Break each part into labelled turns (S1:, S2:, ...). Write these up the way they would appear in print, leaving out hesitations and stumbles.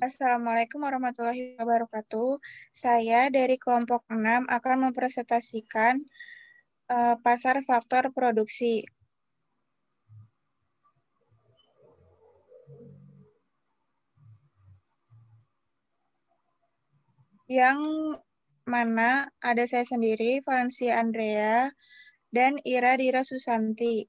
S1: Assalamualaikum warahmatullahi wabarakatuh. Saya dari kelompok 6 akan mempresentasikan pasar faktor produksi. Yang mana ada saya sendiri, Valencia Andrea, dan Ira Dira Susanti.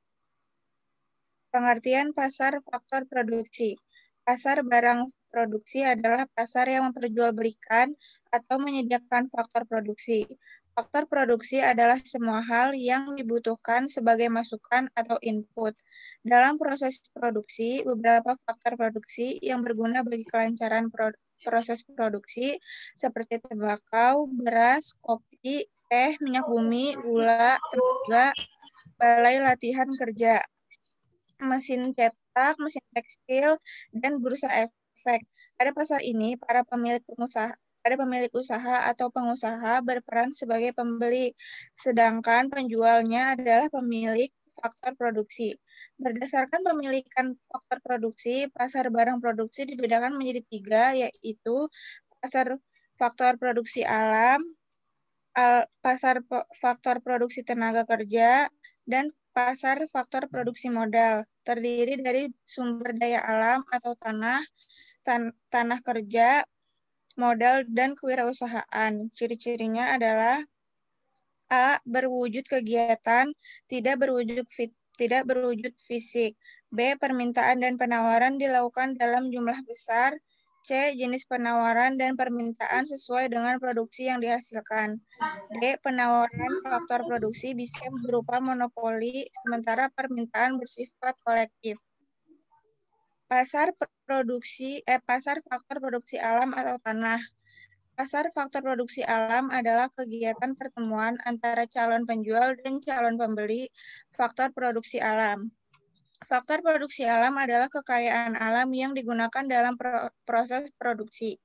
S1: Pengertian pasar faktor produksi. Pasar barang produksi adalah pasar yang memperjualbelikan atau menyediakan faktor produksi. Faktor produksi adalah semua hal yang dibutuhkan sebagai masukan atau input. Dalam proses produksi, beberapa faktor produksi yang berguna bagi kelancaran proses produksi seperti tembakau, beras, kopi, teh, minyak bumi, gula, tenaga, balai latihan kerja, mesin cetak, mesin tekstil, dan bursa efek. Pada pasar ini, pada pemilik usaha atau pengusaha berperan sebagai pembeli, sedangkan penjualnya adalah pemilik faktor produksi. Berdasarkan pemilikan faktor produksi, pasar barang produksi dibedakan menjadi 3, yaitu pasar faktor produksi alam, pasar faktor produksi tenaga kerja, dan pasar faktor produksi modal. Terdiri dari sumber daya alam atau tanah kerja, modal, dan kewirausahaan. Ciri-cirinya adalah A. Berwujud kegiatan, tidak berwujud fisik. B. Permintaan dan penawaran dilakukan dalam jumlah besar. C. Jenis penawaran dan permintaan sesuai dengan produksi yang dihasilkan. D. Penawaran faktor produksi bisa berupa monopoli, sementara permintaan bersifat kolektif. Pasar faktor produksi alam atau tanah. Pasar faktor produksi alam adalah kegiatan pertemuan antara calon penjual dan calon pembeli faktor produksi alam. Faktor produksi alam adalah kekayaan alam yang digunakan dalam proses produksi.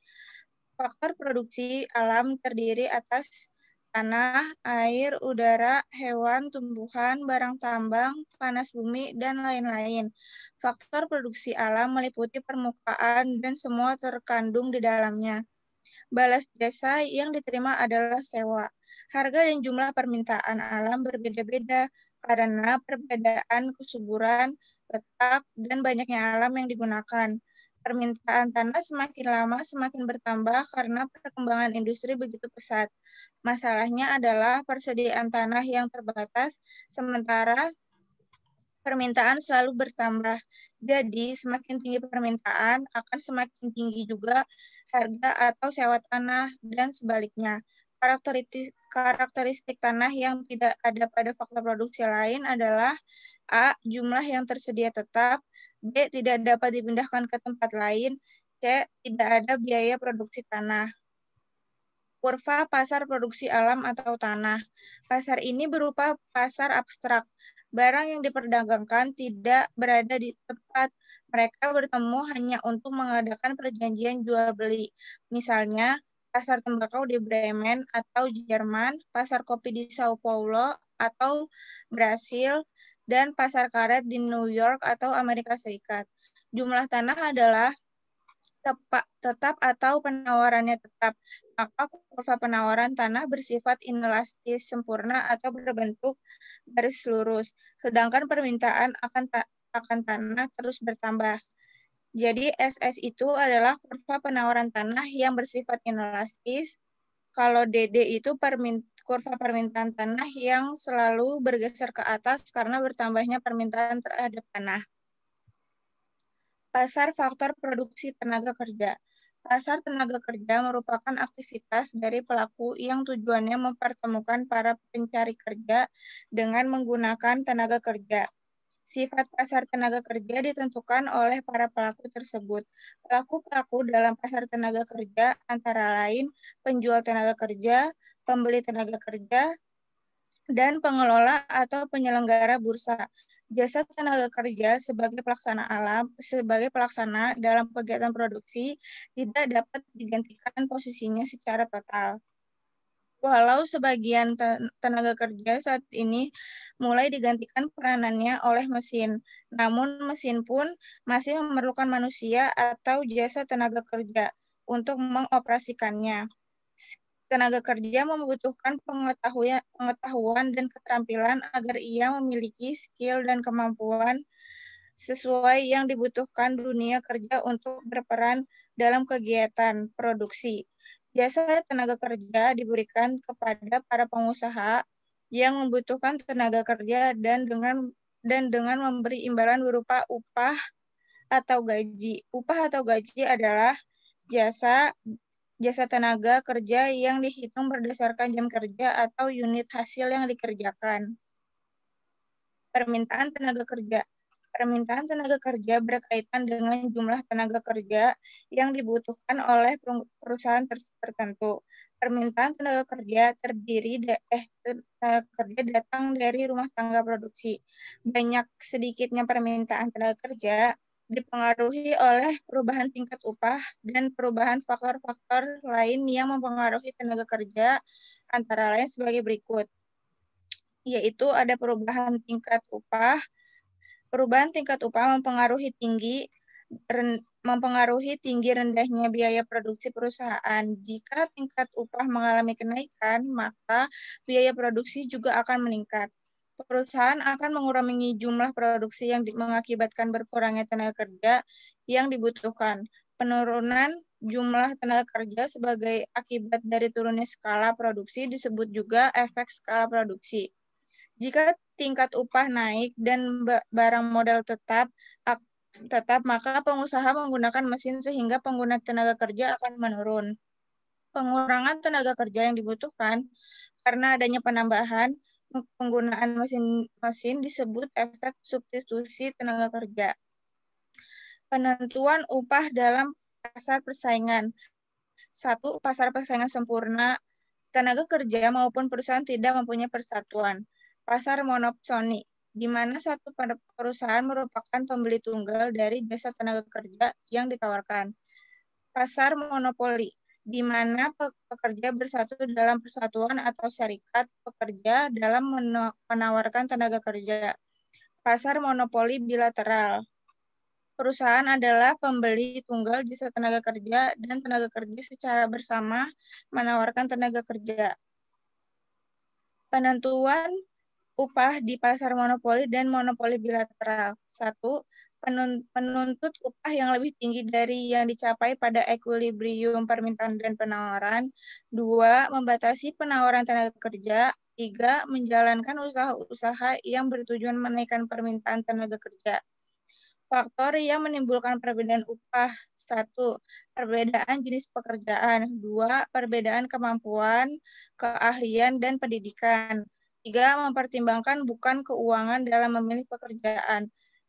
S1: Faktor produksi alam terdiri atas tanah, air, udara, hewan, tumbuhan, barang tambang, panas bumi, dan lain-lain. Faktor produksi alam meliputi permukaan dan semua terkandung di dalamnya. Balas jasa yang diterima adalah sewa. Harga dan jumlah permintaan alam berbeda-beda karena perbedaan kesuburan, letak, dan banyaknya alam yang digunakan. Permintaan tanah semakin lama semakin bertambah karena perkembangan industri begitu pesat. Masalahnya adalah persediaan tanah yang terbatas, sementara permintaan selalu bertambah. Jadi, semakin tinggi permintaan, akan semakin tinggi juga harga atau sewa tanah, dan sebaliknya. Karakteristik tanah yang tidak ada pada faktor produksi lain adalah A. Jumlah yang tersedia tetap. B. Tidak dapat dipindahkan ke tempat lain. C. Tidak ada biaya produksi tanah. Kurva pasar produksi alam atau tanah. Pasar ini berupa pasar abstrak. Barang yang diperdagangkan tidak berada di tempat. Mereka bertemu hanya untuk mengadakan perjanjian jual beli. Misalnya, pasar tembakau di Bremen atau Jerman, pasar kopi di Sao Paulo atau Brasil, dan pasar karet di New York atau Amerika Serikat. Jumlah tanah adalah tetap atau penawarannya tetap. Maka kurva penawaran tanah bersifat inelastis sempurna atau berbentuk garis lurus, sedangkan permintaan akan tanah terus bertambah. Jadi SS itu adalah kurva penawaran tanah yang bersifat inelastis. Kalau DD itu kurva permintaan tanah yang selalu bergeser ke atas karena bertambahnya permintaan terhadap tanah. Pasar faktor produksi tenaga kerja. Pasar tenaga kerja merupakan aktivitas dari pelaku yang tujuannya mempertemukan para pencari kerja dengan menggunakan tenaga kerja. Sifat pasar tenaga kerja ditentukan oleh para pelaku tersebut. Pelaku-pelaku dalam pasar tenaga kerja antara lain penjual tenaga kerja, pembeli tenaga kerja, dan pengelola atau penyelenggara bursa. Jasa tenaga kerja sebagai pelaksana dalam kegiatan produksi tidak dapat digantikan posisinya secara total. Walau sebagian tenaga kerja saat ini mulai digantikan peranannya oleh mesin, namun mesin pun masih memerlukan manusia atau jasa tenaga kerja untuk mengoperasikannya. Tenaga kerja membutuhkan pengetahuan dan keterampilan agar ia memiliki skill dan kemampuan sesuai yang dibutuhkan dunia kerja untuk berperan dalam kegiatan produksi. Jasa tenaga kerja diberikan kepada para pengusaha yang membutuhkan tenaga kerja dan dengan memberi imbalan berupa upah atau gaji. Upah atau gaji adalah jasa jasa tenaga kerja yang dihitung berdasarkan jam kerja atau unit hasil yang dikerjakan. Permintaan tenaga kerja. Permintaan tenaga kerja berkaitan dengan jumlah tenaga kerja yang dibutuhkan oleh perusahaan tertentu. Permintaan tenaga kerja tenaga kerja datang dari rumah tangga produksi. Banyak sedikitnya permintaan tenaga kerja dipengaruhi oleh perubahan tingkat upah dan perubahan faktor-faktor lain yang mempengaruhi tenaga kerja, antara lain sebagai berikut, yaitu ada perubahan tingkat upah. Perubahan tingkat upah mempengaruhi tinggi rendahnya biaya produksi perusahaan. Jika tingkat upah mengalami kenaikan, maka biaya produksi juga akan meningkat. Perusahaan akan mengurangi jumlah produksi yang mengakibatkan berkurangnya tenaga kerja yang dibutuhkan. Penurunan jumlah tenaga kerja sebagai akibat dari turunnya skala produksi disebut juga efek skala produksi. Jika tingkat upah naik dan barang modal tetap, maka pengusaha menggunakan mesin sehingga pengguna tenaga kerja akan menurun. Pengurangan tenaga kerja yang dibutuhkan karena adanya penambahan penggunaan mesin disebut efek substitusi tenaga kerja. Penentuan upah dalam pasar persaingan. 1. Pasar persaingan sempurna. Tenaga kerja maupun perusahaan tidak mempunyai persatuan. Pasar monopsoni, di mana satu perusahaan merupakan pembeli tunggal dari jasa tenaga kerja yang ditawarkan. Pasar monopoli, di mana pekerja bersatu dalam persatuan atau syarikat pekerja dalam menawarkan tenaga kerja. Pasar monopoli bilateral, perusahaan adalah pembeli tunggal jasa tenaga kerja dan tenaga kerja secara bersama menawarkan tenaga kerja. Penentuan upah di pasar monopoli dan monopoli bilateral. 1. Penuntut upah yang lebih tinggi dari yang dicapai pada equilibrium permintaan dan penawaran. 2. Membatasi penawaran tenaga kerja. 3. Menjalankan usaha-usaha yang bertujuan menaikkan permintaan tenaga kerja. Faktor yang menimbulkan perbedaan upah. 1. Perbedaan jenis pekerjaan. 2. Perbedaan kemampuan, keahlian, dan pendidikan. 3. Mempertimbangkan bukan keuangan dalam memilih pekerjaan.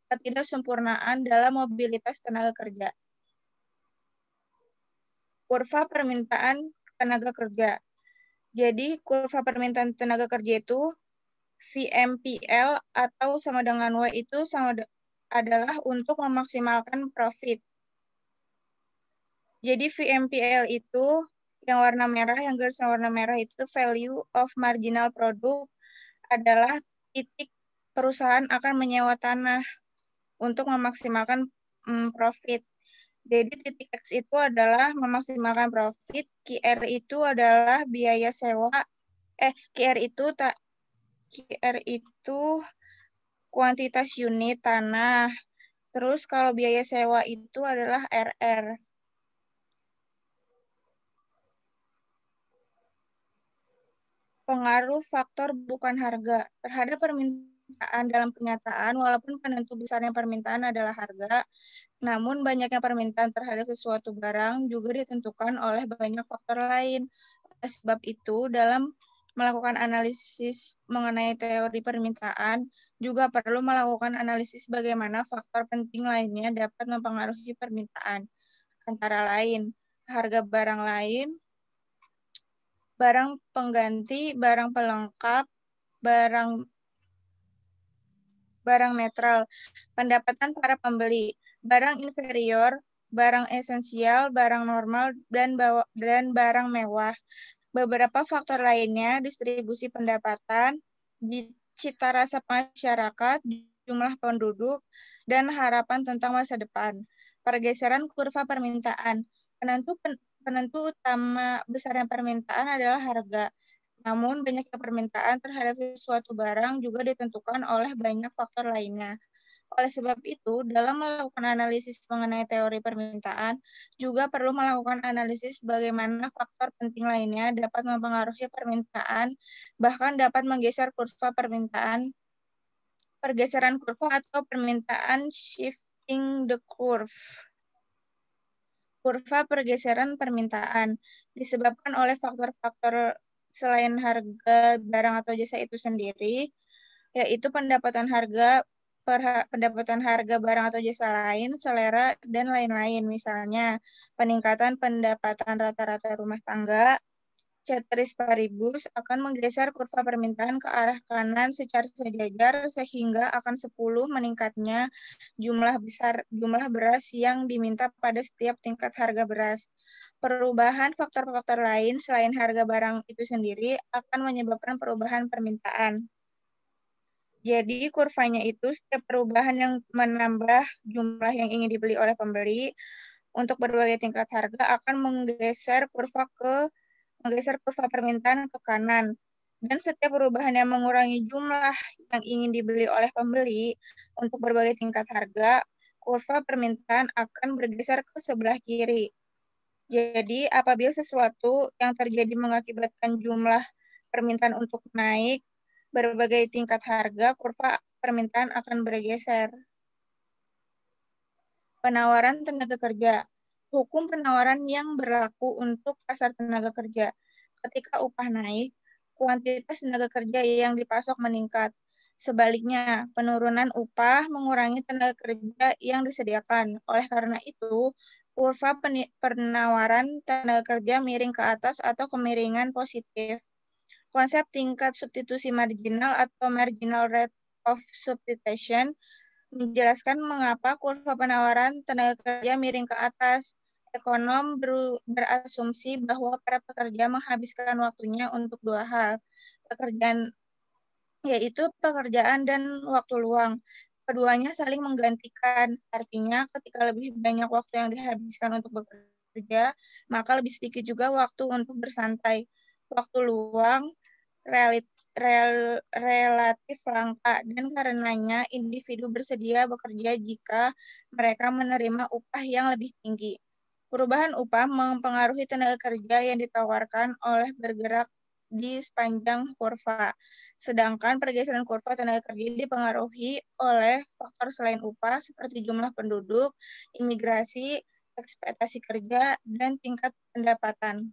S1: Ketidaksempurnaan dalam mobilitas tenaga kerja. Kurva permintaan tenaga kerja. Jadi, kurva permintaan tenaga kerja itu VMPL atau sama dengan Y itu adalah untuk memaksimalkan profit. Jadi VMPL itu yang warna merah, yang garisnya warna merah itu value of marginal product, adalah titik perusahaan akan menyewa tanah untuk memaksimalkan profit. Jadi titik X itu adalah memaksimalkan profit, QR itu adalah biaya sewa, QR itu kuantitas unit tanah. Terus kalau biaya sewa itu adalah RR. Pengaruh faktor bukan harga terhadap permintaan dalam kenyataan, walaupun penentu besarnya permintaan adalah harga, namun banyaknya permintaan terhadap sesuatu barang juga ditentukan oleh banyak faktor lain. Oleh sebab itu, dalam melakukan analisis mengenai teori permintaan, juga perlu melakukan analisis bagaimana faktor penting lainnya dapat mempengaruhi permintaan. Antara lain, harga barang lain, barang pengganti, barang pelengkap, barang netral, pendapatan para pembeli, barang inferior, barang esensial, barang normal, dan barang mewah. Beberapa faktor lainnya, distribusi pendapatan, cita rasa masyarakat, jumlah penduduk, dan harapan tentang masa depan. Pergeseran kurva permintaan. Penentu utama besarnya permintaan adalah harga. Namun, banyaknya permintaan terhadap suatu barang juga ditentukan oleh banyak faktor lainnya. Oleh sebab itu, dalam melakukan analisis mengenai teori permintaan, juga perlu melakukan analisis bagaimana faktor penting lainnya dapat mempengaruhi permintaan, bahkan dapat menggeser kurva permintaan, pergeseran kurva atau permintaan shifting the curve. Kurva pergeseran permintaan disebabkan oleh faktor-faktor selain harga barang atau jasa itu sendiri, yaitu pendapatan harga barang atau jasa lain, selera, dan lain-lain. Misalnya, peningkatan pendapatan rata-rata rumah tangga, ceteris paribus, akan menggeser kurva permintaan ke arah kanan secara sejajar sehingga akan 10 meningkatnya jumlah beras yang diminta pada setiap tingkat harga beras. Perubahan faktor-faktor lain selain harga barang itu sendiri akan menyebabkan perubahan permintaan. Jadi kurvanya itu setiap perubahan yang menambah jumlah yang ingin dibeli oleh pembeli untuk berbagai tingkat harga akan menggeser kurva permintaan ke kanan. Dan setiap perubahan yang mengurangi jumlah yang ingin dibeli oleh pembeli untuk berbagai tingkat harga, kurva permintaan akan bergeser ke sebelah kiri. Jadi apabila sesuatu yang terjadi mengakibatkan jumlah permintaan untuk naik, berbagai tingkat harga, kurva permintaan akan bergeser. Penawaran tenaga kerja. Hukum penawaran yang berlaku untuk pasar tenaga kerja. Ketika upah naik, kuantitas tenaga kerja yang dipasok meningkat. Sebaliknya, penurunan upah mengurangi tenaga kerja yang disediakan. Oleh karena itu, kurva penawaran tenaga kerja miring ke atas atau kemiringan positif. Konsep tingkat substitusi marginal atau marginal rate of substitution menjelaskan mengapa kurva penawaran tenaga kerja miring ke atas. Ekonom berasumsi bahwa para pekerja menghabiskan waktunya untuk dua hal, yaitu pekerjaan dan waktu luang. Keduanya saling menggantikan, artinya ketika lebih banyak waktu yang dihabiskan untuk bekerja, maka lebih sedikit juga waktu untuk bersantai. Waktu luang relatif langka dan karenanya individu bersedia bekerja jika mereka menerima upah yang lebih tinggi. Perubahan upah mempengaruhi tenaga kerja yang ditawarkan oleh bergerak di sepanjang kurva. Sedangkan pergeseran kurva tenaga kerja dipengaruhi oleh faktor selain upah seperti jumlah penduduk, imigrasi, ekspektasi kerja, dan tingkat pendapatan.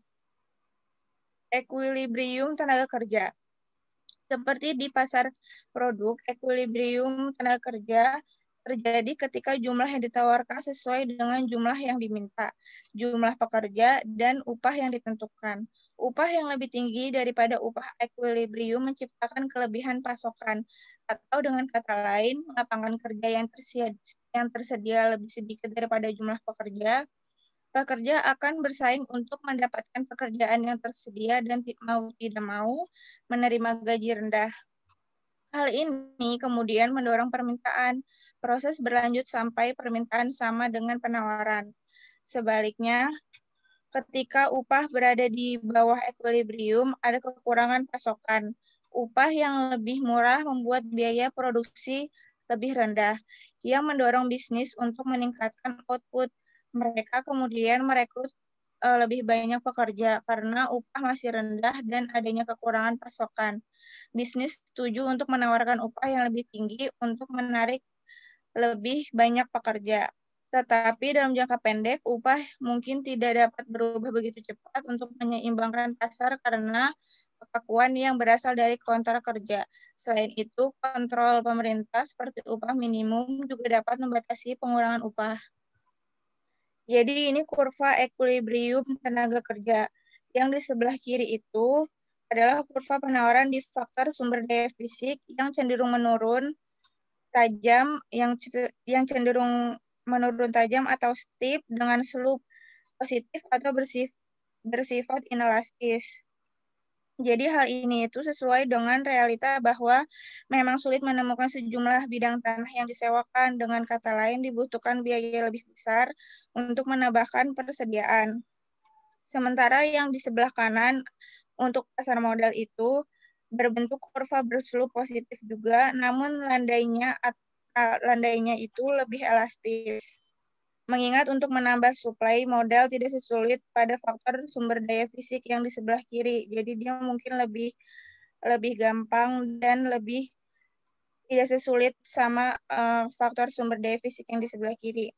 S1: Equilibrium tenaga kerja. Seperti di pasar produk, equilibrium tenaga kerja terjadi ketika jumlah yang ditawarkan sesuai dengan jumlah yang diminta, jumlah pekerja, dan upah yang ditentukan. Upah yang lebih tinggi daripada upah equilibrium menciptakan kelebihan pasokan, atau dengan kata lain, lapangan kerja yang tersedia lebih sedikit daripada jumlah pekerja akan bersaing untuk mendapatkan pekerjaan yang tersedia dan mau tidak mau menerima gaji rendah. Hal ini kemudian mendorong permintaan. Proses berlanjut sampai permintaan sama dengan penawaran. Sebaliknya, ketika upah berada di bawah equilibrium, ada kekurangan pasokan. Upah yang lebih murah membuat biaya produksi lebih rendah, yang mendorong bisnis untuk meningkatkan output. Mereka kemudian merekrut lebih banyak pekerja karena upah masih rendah dan adanya kekurangan pasokan. Bisnis setuju untuk menawarkan upah yang lebih tinggi untuk menarik lebih banyak pekerja. Tetapi dalam jangka pendek, upah mungkin tidak dapat berubah begitu cepat untuk menyeimbangkan pasar karena kekakuan yang berasal dari kontrak kerja. Selain itu, kontrol pemerintah seperti upah minimum juga dapat membatasi pengurangan upah. Jadi ini kurva equilibrium tenaga kerja. Yang di sebelah kiri itu adalah kurva penawaran di faktor sumber daya fisik yang cenderung menurun tajam, yang cenderung menurun tajam atau steep dengan slope positif atau bersifat inelastis. Jadi hal ini itu sesuai dengan realita bahwa memang sulit menemukan sejumlah bidang tanah yang disewakan. Dengan kata lain, dibutuhkan biaya lebih besar untuk menambahkan persediaan. Sementara yang di sebelah kanan untuk pasar modal itu berbentuk kurva berslope positif juga, namun landainya itu lebih elastis. Mengingat untuk menambah suplai modal tidak sesulit pada faktor sumber daya fisik yang di sebelah kiri. Jadi dia mungkin lebih lebih gampang dan lebih tidak sesulit sama faktor sumber daya fisik yang di sebelah kiri.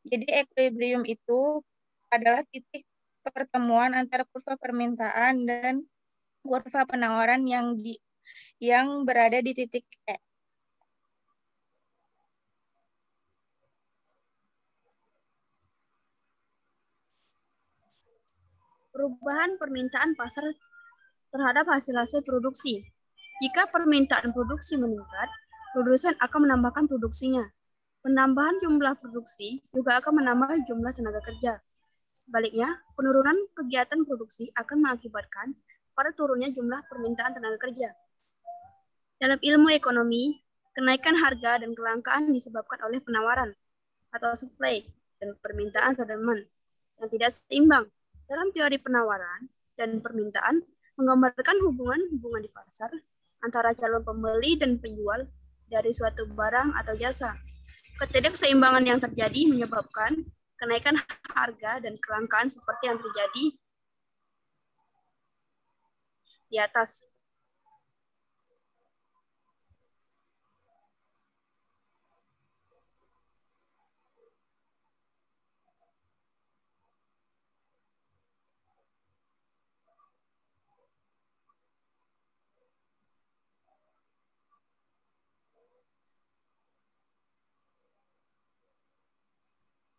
S1: Jadi equilibrium itu adalah titik pertemuan antara kurva permintaan dan kurva penawaran yang berada di titik E.
S2: Perubahan permintaan pasar terhadap hasil-hasil produksi. Jika permintaan produksi meningkat, produsen akan menambahkan produksinya. Penambahan jumlah produksi juga akan menambah jumlah tenaga kerja. Sebaliknya, penurunan kegiatan produksi akan mengakibatkan pada turunnya jumlah permintaan tenaga kerja. Dalam ilmu ekonomi, kenaikan harga dan kelangkaan disebabkan oleh penawaran atau supply dan permintaan atau demand yang tidak seimbang. Dalam teori penawaran dan permintaan menggambarkan hubungan-hubungan di pasar antara calon pembeli dan penjual dari suatu barang atau jasa. Ketidakseimbangan yang terjadi menyebabkan kenaikan harga dan kelangkaan seperti yang terjadi di atas.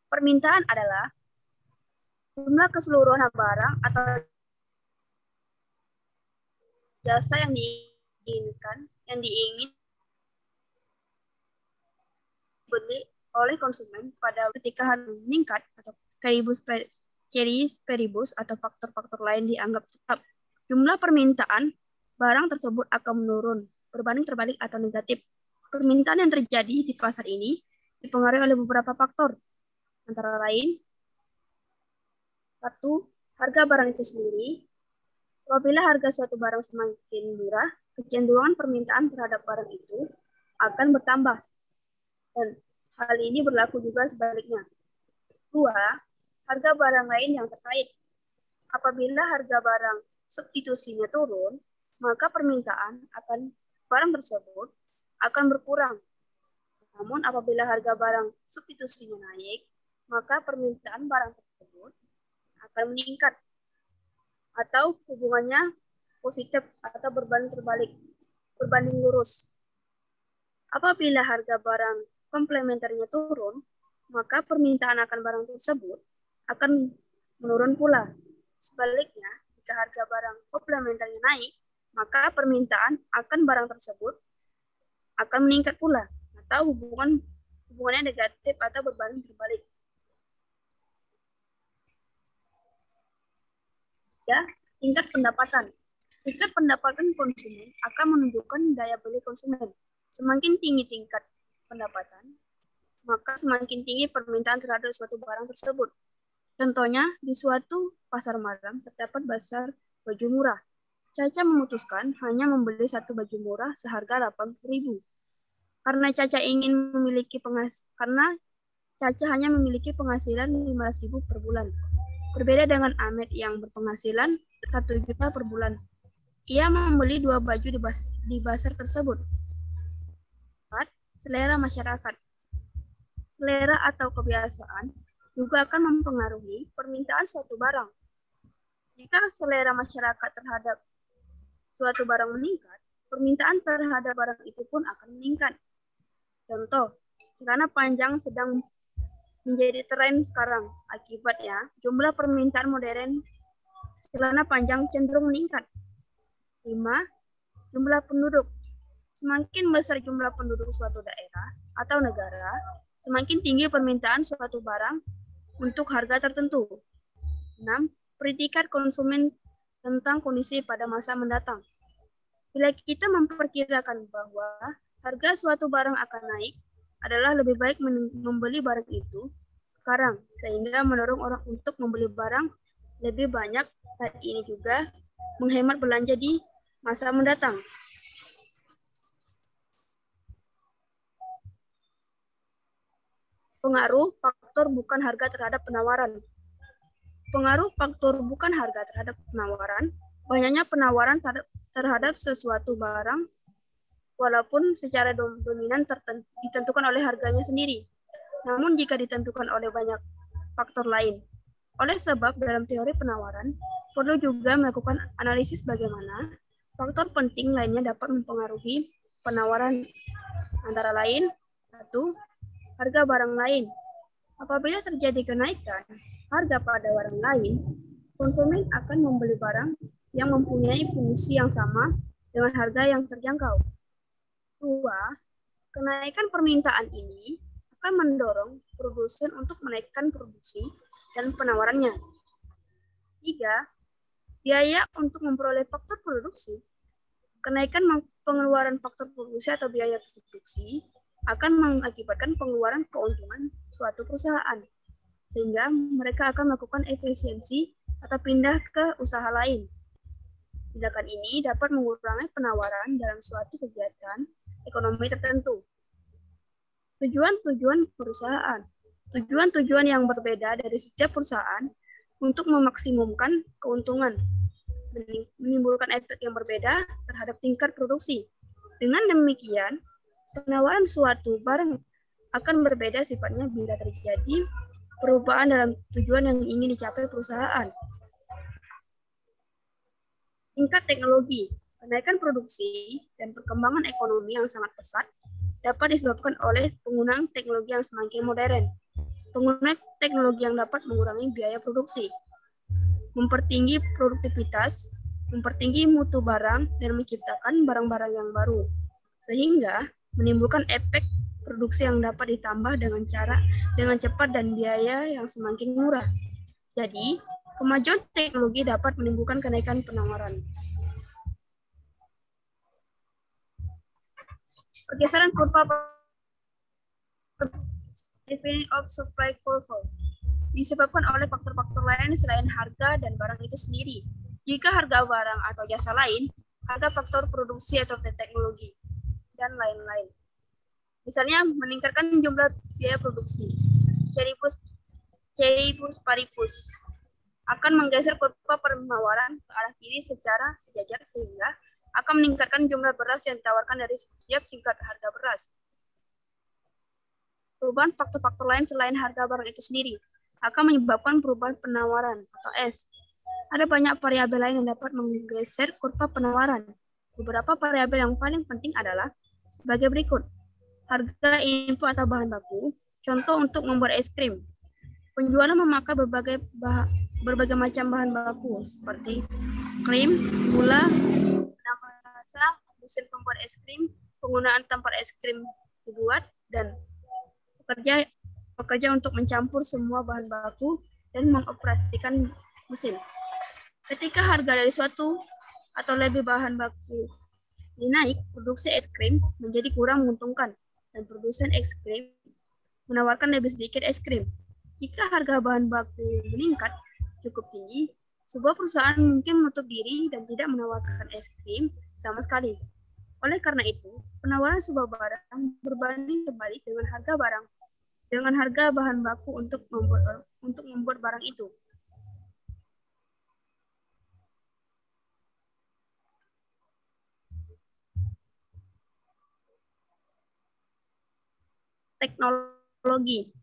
S2: Permintaan adalah jumlah keseluruhan barang atau jasa yang diingin dibeli oleh konsumen pada ketika harga meningkat atau ceteris paribus atau faktor-faktor lain dianggap tetap. Jumlah permintaan barang tersebut akan menurun, berbanding terbalik atau negatif. Permintaan yang terjadi di pasar ini dipengaruhi oleh beberapa faktor, antara lain, satu, harga barang itu sendiri. Apabila harga suatu barang semakin murah, kecenderungan permintaan terhadap barang itu akan bertambah. Dan hal ini berlaku juga sebaliknya. Dua, harga barang lain yang terkait. Apabila harga barang substitusinya turun, maka permintaan akan barang tersebut akan berkurang. Namun apabila harga barang substitusinya naik, maka permintaan barang tersebut akan meningkat atau hubungannya positif atau berbanding lurus. Apabila harga barang komplementernya turun, maka permintaan akan barang tersebut akan menurun pula. Sebaliknya, jika harga barang komplementernya naik, maka permintaan akan barang tersebut akan meningkat pula atau hubungannya negatif atau berbanding terbalik. Ya, tingkat pendapatan. Tingkat pendapatan konsumen akan menunjukkan daya beli konsumen. Semakin tinggi tingkat pendapatan, maka semakin tinggi permintaan terhadap suatu barang tersebut. Contohnya, di suatu pasar malam terdapat bazar baju murah. Caca memutuskan hanya membeli satu baju murah seharga 80.000. Karena Caca hanya memiliki penghasilan 15.000 per bulan. Berbeda dengan Ahmed yang berpenghasilan 1 juta per bulan. Ia membeli 2 baju di pasar tersebut. Selera masyarakat. Selera atau kebiasaan juga akan mempengaruhi permintaan suatu barang. Jika selera masyarakat terhadap suatu barang meningkat, permintaan terhadap barang itu pun akan meningkat. Contoh, celana panjang sedang menjadi tren sekarang. Akibatnya, jumlah permintaan modern celana panjang cenderung meningkat. 5. Jumlah penduduk. Semakin besar jumlah penduduk suatu daerah atau negara, semakin tinggi permintaan suatu barang untuk harga tertentu. 6. Predikat konsumen tentang kondisi pada masa mendatang. Bila kita memperkirakan bahwa harga suatu barang akan naik, adalah lebih baik membeli barang itu sekarang, sehingga mendorong orang untuk membeli barang lebih banyak saat ini juga menghemat belanja di masa mendatang. Pengaruh faktor bukan harga terhadap penawaran. Pengaruh faktor bukan harga terhadap penawaran, banyaknya penawaran terhadap sesuatu barang, walaupun secara dominan ditentukan oleh harganya sendiri. Namun jika ditentukan oleh banyak faktor lain. Oleh sebab dalam teori penawaran, perlu juga melakukan analisis bagaimana faktor penting lainnya dapat mempengaruhi penawaran, antara lain, 1. Harga barang lain. Apabila terjadi kenaikan harga pada barang lain, konsumen akan membeli barang yang mempunyai fungsi yang sama dengan harga yang terjangkau. 2. Kenaikan permintaan ini akan mendorong produsen untuk menaikkan produksi dan penawarannya. 3. Biaya untuk memperoleh faktor produksi. Kenaikan pengeluaran faktor produksi atau biaya produksi akan mengakibatkan pengeluaran keuntungan suatu perusahaan, sehingga mereka akan melakukan efisiensi atau pindah ke usaha lain. Tindakan ini dapat mengurangi penawaran dalam suatu kegiatan ekonomi tertentu. Tujuan-tujuan perusahaan. Tujuan-tujuan yang berbeda dari setiap perusahaan untuk memaksimumkan keuntungan, menimbulkan efek yang berbeda terhadap tingkat produksi. Dengan demikian, penawaran suatu barang akan berbeda sifatnya bila terjadi perubahan dalam tujuan yang ingin dicapai perusahaan. Tingkat teknologi, kenaikan produksi dan perkembangan ekonomi yang sangat pesat dapat disebabkan oleh penggunaan teknologi yang semakin modern. Penggunaan teknologi yang dapat mengurangi biaya produksi, mempertinggi produktivitas, mempertinggi mutu barang, dan menciptakan barang-barang yang baru, sehingga menimbulkan efek produksi yang dapat ditambah dengan cepat dan biaya yang semakin murah. Jadi, kemajuan teknologi dapat menimbulkan kenaikan penawaran. Pergeseran kurva of supply curve disebabkan oleh faktor-faktor lain selain harga dan barang itu sendiri. Jika harga barang atau jasa lain, harga faktor produksi atau teknologi, dan lain-lain. Misalnya, meningkatkan jumlah biaya produksi. Cerebus paribus akan menggeser kurva penawaran ke arah kiri secara sejajar sehingga akan meningkatkan jumlah beras yang ditawarkan dari setiap tingkat harga beras. Perubahan faktor-faktor lain selain harga barang itu sendiri akan menyebabkan perubahan penawaran atau S. Ada banyak variabel lain yang dapat menggeser kurva penawaran. Beberapa variabel yang paling penting adalah sebagai berikut. Harga input atau bahan baku, contoh untuk membuat es krim. Penjualan memakai berbagai macam bahan baku seperti krim, gula, penambah rasa, mesin pembuat es krim, penggunaan tempat es krim dibuat, dan pekerja untuk mencampur semua bahan baku dan mengoperasikan mesin. Ketika harga dari suatu atau lebih bahan baku dinaik, produksi es krim menjadi kurang menguntungkan dan produsen es krim menawarkan lebih sedikit es krim. Jika harga bahan baku meningkat cukup tinggi, sebuah perusahaan mungkin menutup diri dan tidak menawarkan es krim sama sekali. Oleh karena itu, penawaran sebuah barang berbanding terbalik dengan harga bahan baku untuk membuat barang itu. Teknologi.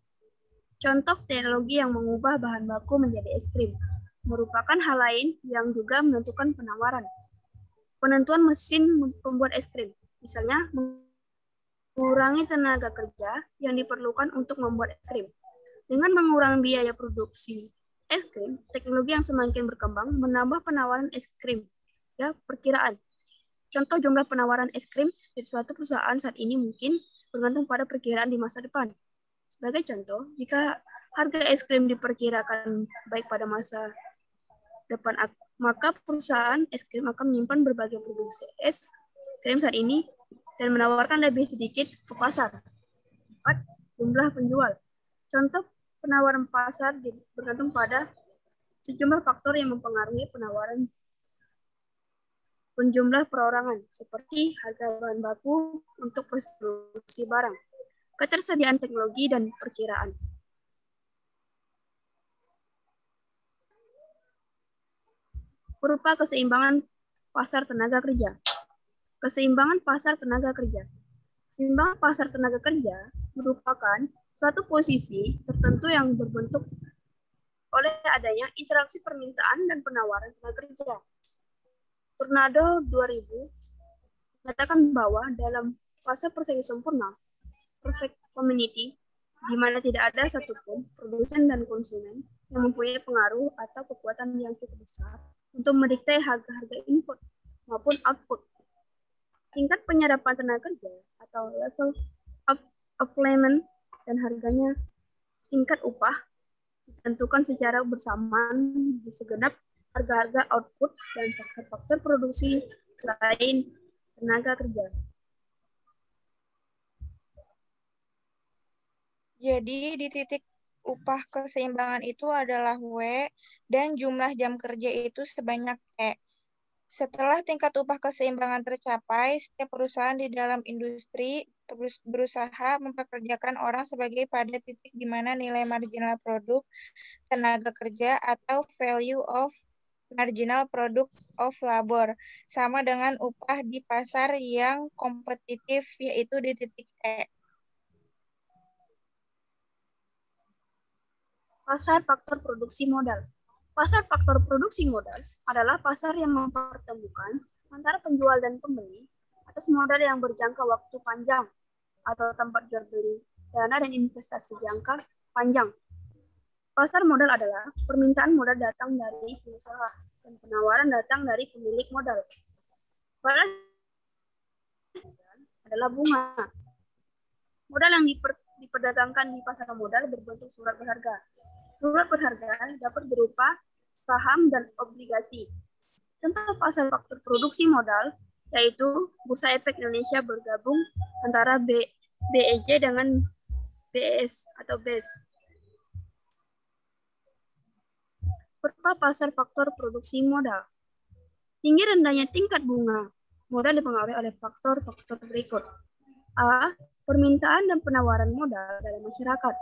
S2: Contoh teknologi yang mengubah bahan baku menjadi es krim merupakan hal lain yang juga menentukan penawaran. Penentuan mesin pembuat es krim, misalnya mengurangi tenaga kerja yang diperlukan untuk membuat es krim. Dengan mengurangi biaya produksi es krim, teknologi yang semakin berkembang menambah penawaran es krim. Ya, perkiraan. Contoh jumlah penawaran es krim di suatu perusahaan saat ini mungkin bergantung pada perkiraan di masa depan. Sebagai contoh, jika harga es krim diperkirakan baik pada masa maka perusahaan es krim akan menyimpan berbagai produksi es krim saat ini dan menawarkan lebih sedikit ke pasar. 4. Jumlah penjual. Contoh penawaran pasar bergantung pada sejumlah faktor yang mempengaruhi penawaran penjumlah perorangan, seperti harga bahan baku untuk produksi barang, ketersediaan teknologi, dan perkiraan. Berupa keseimbangan pasar tenaga kerja. Keseimbangan pasar tenaga kerja. Keseimbangan pasar tenaga kerja merupakan suatu posisi tertentu yang berbentuk oleh adanya interaksi permintaan dan penawaran tenaga kerja. Tornado 2000 mengatakan bahwa dalam fase persegi sempurna, perfect community, di mana tidak ada satupun produsen dan konsumen yang mempunyai pengaruh atau kekuatan yang cukup besar untuk mendikte harga-harga input maupun output. Tingkat penyerapan tenaga kerja atau level of employment dan harganya tingkat upah ditentukan secara bersamaan di segenap harga-harga output dan faktor-faktor produksi selain tenaga kerja.
S1: Jadi di titik upah keseimbangan itu adalah W dan jumlah jam kerja itu sebanyak E. Setelah tingkat upah keseimbangan tercapai, setiap perusahaan di dalam industri berusaha mempekerjakan orang sebagai pada titik di mana nilai marginal produk tenaga kerja atau value of marginal product of labor sama dengan upah di pasar yang kompetitif, yaitu di titik E.
S2: Pasar faktor produksi modal. Pasar faktor produksi modal adalah pasar yang mempertemukan antara penjual dan pembeli atas modal yang berjangka waktu panjang atau tempat jual beli dana dan investasi jangka panjang. Pasar modal adalah permintaan modal datang dari pengusaha dan penawaran datang dari pemilik modal. Modal adalah bunga. Modal yang diperdagangkan di pasar modal berbentuk surat berharga. Surat berharga dapat berupa saham dan obligasi. Contoh pasar faktor produksi modal yaitu Bursa Efek Indonesia bergabung antara BEJ dengan BES atau BES. Berupa pasar faktor produksi modal. Tinggi rendahnya tingkat bunga modal dipengaruhi oleh faktor-faktor berikut. A. Permintaan dan penawaran modal dalam masyarakat.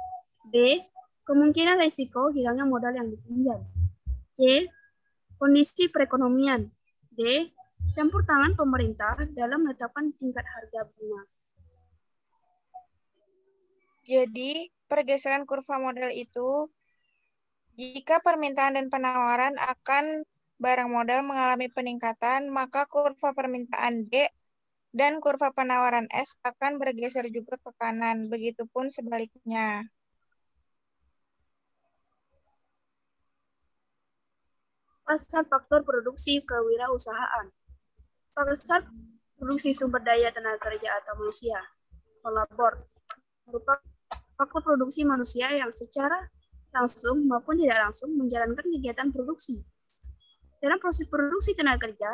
S2: B. Kemungkinan risiko hilangnya modal yang dipinjam. C. Kondisi perekonomian. D. Campur tangan pemerintah dalam menetapkan tingkat harga bunga.
S1: Jadi, pergeseran kurva modal itu jika permintaan dan penawaran akan barang modal mengalami peningkatan, maka kurva permintaan D dan kurva penawaran S akan bergeser juga ke kanan. Begitupun sebaliknya.
S2: Pasar faktor produksi kewirausahaan. Pasar produksi sumber daya tenaga kerja atau manusia, labor, merupakan faktor produksi manusia yang secara langsung maupun tidak langsung menjalankan kegiatan produksi. Dalam proses produksi tenaga kerja,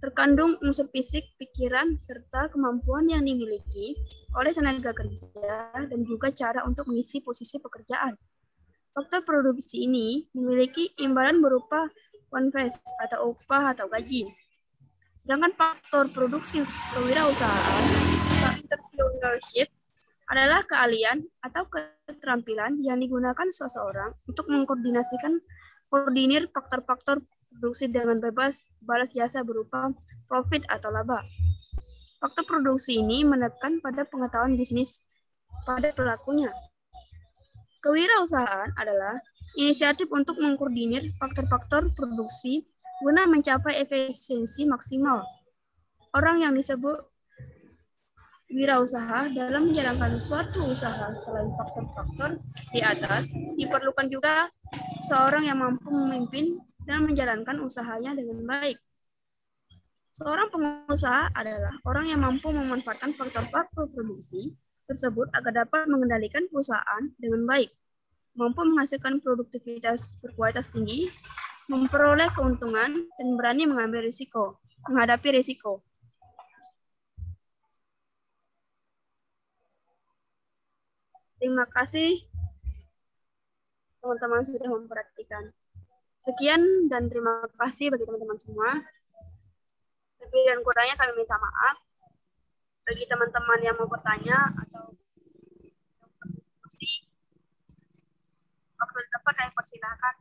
S2: terkandung unsur fisik, pikiran, serta kemampuan yang dimiliki oleh tenaga kerja dan juga cara untuk mengisi posisi pekerjaan. Faktor produksi ini memiliki imbalan berupa wage atau upah atau gaji. Sedangkan faktor produksi kewirausahaan atau entrepreneurship adalah keahlian atau keterampilan yang digunakan seseorang untuk koordinir faktor-faktor produksi dengan bebas balas jasa berupa profit atau laba. Faktor produksi ini menekan pada pengetahuan bisnis pada pelakunya. Kewirausahaan adalah inisiatif untuk mengkoordinir faktor-faktor produksi guna mencapai efisiensi maksimal. Orang yang disebut wirausaha dalam menjalankan suatu usaha selain faktor-faktor di atas, diperlukan juga seorang yang mampu memimpin dan menjalankan usahanya dengan baik. Seorang pengusaha adalah orang yang mampu memanfaatkan faktor-faktor produksi tersebut agar dapat mengendalikan perusahaan dengan baik, mampu menghasilkan produktivitas berkualitas tinggi, memperoleh keuntungan, dan berani menghadapi risiko. Terima kasih teman-teman sudah memperhatikan. Sekian dan terima kasih bagi teman-teman semua. Lebih dan kurangnya kami minta maaf. Bagi teman-teman yang mau bertanya atau diskusi, waktu dapat kami persilahkan.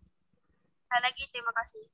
S2: Sekali lagi terima kasih.